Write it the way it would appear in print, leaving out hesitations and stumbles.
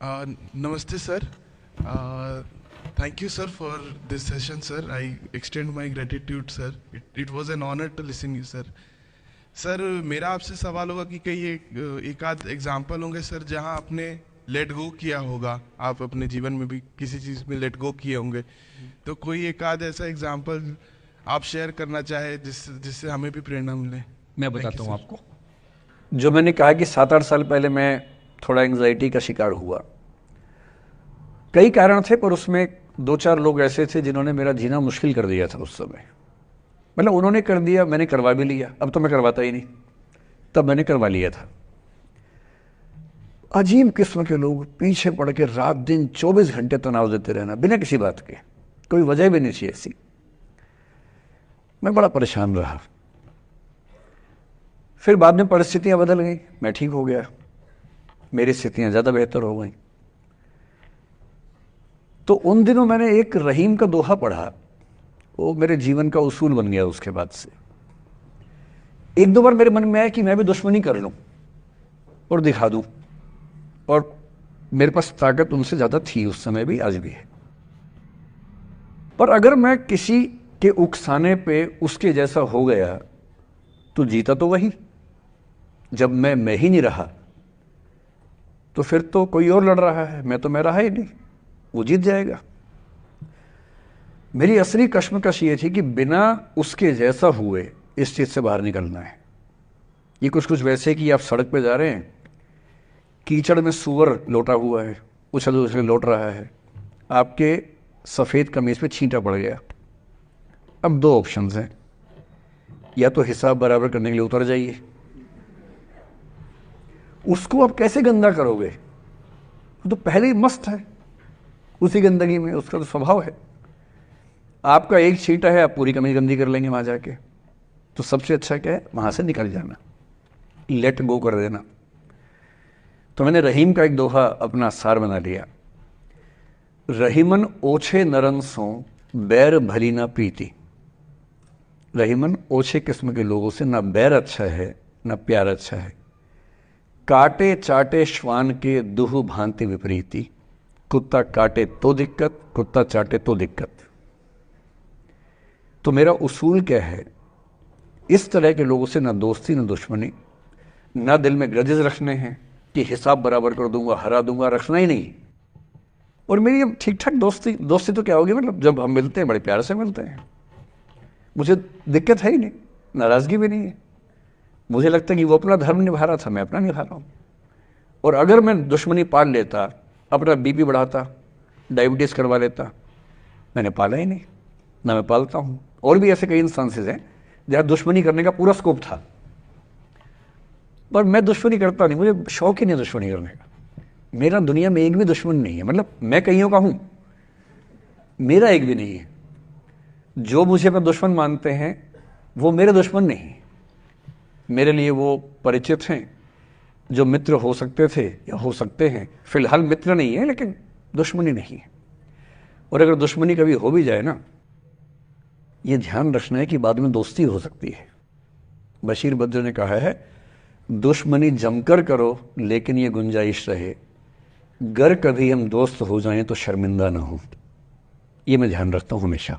Namaste, sir. Thank you, sir, for this session, sir. I extend my gratitude, sir. It was an honor to listen you, sir. Sir मेरा आपसे सवाल होगा कि कई एक आध एग्जाम्पल होंगे सर जहां आपने लेट गो किया होगा, आप अपने जीवन में भी किसी चीज़ में लेट गो किए होंगे, तो कोई एक आध ऐसा एग्जाम्पल आप शेयर करना चाहे जिससे हमें भी प्रेरणा मिले। मैं बताता हूँ आपको। जो मैंने कहा कि 7-8 साल पहले मैं थोड़ा एंग्जाइटी का शिकार हुआ, कई कारण थे, पर उसमें 2-4 लोग ऐसे थे जिन्होंने मेरा जीना मुश्किल कर दिया था उस समय। मतलब उन्होंने कर दिया, मैंने करवा भी लिया। अब तो मैं करवाता ही नहीं, तब मैंने करवा लिया था। अजीब किस्म के लोग पीछे पड़ के रात दिन 24 घंटे तनाव देते रहना बिना किसी बात के, कोई वजह भी नहीं थी ऐसी। मैं बड़ा परेशान रहा। फिर बाद में परिस्थितियां बदल गई, मैं ठीक हो गया, मेरी स्थितियां ज़्यादा बेहतर हो गई। तो उन दिनों मैंने एक रहीम का दोहा पढ़ा, वो मेरे जीवन का उसूल बन गया। उसके बाद से 1-2 बार मेरे मन में आया कि मैं भी दुश्मनी कर लूं और दिखा दूं, और मेरे पास ताकत उनसे ज़्यादा थी उस समय भी, आज भी है। पर अगर मैं किसी के उकसाने पे उसके जैसा हो गया तो जीता तो वही। जब मैं ही नहीं रहा तो फिर तो कोई और लड़ रहा है, मैं रहा ही नहीं, वो जीत जाएगा। मेरी असली कश्मकश ये थी कि बिना उसके जैसा हुए इस चीज़ से बाहर निकलना है। ये कुछ वैसे कि आप सड़क पे जा रहे हैं, कीचड़ में सूअर लोटा हुआ है, उछल उछल लौट रहा है, आपके सफ़ेद कमीज पे छींटा पड़ गया। अब 2 ऑप्शंस हैं, या तो हिसाब बराबर करने के लिए उतर जाइए, उसको आप कैसे गंदा करोगे, वो तो पहले ही मस्त है उसी गंदगी में, उसका तो स्वभाव है। आपका एक छींटा है, आप पूरी कमीज गंदी कर लेंगे वहां जाके। तो सबसे अच्छा क्या है, वहां से निकल जाना, लेट गो कर देना। तो मैंने रहीम का एक दोहा अपना सार बना लिया। रहीमन ओछे नरन सो बैर भली ना प्रीति। रहीमन ओछे किस्म के लोगों से ना बैर अच्छा है ना प्यार अच्छा है। काटे चाटे श्वान के दुह भांति विपरीति। कुत्ता काटे तो दिक्कत, कुत्ता चाटे तो दिक्कत। तो मेरा उसूल क्या है, इस तरह के लोगों से ना दोस्ती ना दुश्मनी, ना दिल में ग्रजेस रखने हैं कि हिसाब बराबर कर दूंगा, हरा दूंगा, रखना ही नहीं। और मेरी अब ठीक ठाक दोस्ती तो क्या होगी, मतलब जब हम मिलते हैं बड़े प्यार से मिलते हैं, मुझे दिक्कत है ही नहीं, नाराज़गी भी नहीं है। मुझे लगता है कि वो अपना धर्म निभा रहा था, मैं अपना निभा रहा हूँ। और अगर मैं दुश्मनी पाल लेता, अपना बीपी बढ़ाता, डायबिटीज़ करवा लेता, मैंने पाला ही नहीं, ना मैं पालता हूँ। और भी ऐसे कई इंस्टांसेस हैं जहाँ दुश्मनी करने का पूरा स्कोप था, पर मैं दुश्मनी करता नहीं, मुझे शौक ही नहीं दुश्मनी करने का। मेरा दुनिया में एक भी दुश्मन नहीं है, मतलब मैं कईयों का हूँ, मेरा एक भी नहीं है। जो मुझे अपना दुश्मन मानते हैं वो मेरे दुश्मन नहीं, मेरे लिए वो परिचित हैं, जो मित्र हो सकते थे या हो सकते हैं। फिलहाल मित्र नहीं है, लेकिन दुश्मनी नहीं है। और अगर दुश्मनी कभी हो भी जाए ना, ये ध्यान रखना है कि बाद में दोस्ती हो सकती है। बशीर बद्र ने कहा है, दुश्मनी जमकर करो लेकिन ये गुंजाइश रहे, गर कभी हम दोस्त हो जाएं तो शर्मिंदा ना हो। ये मैं ध्यान रखता हूँ हमेशा।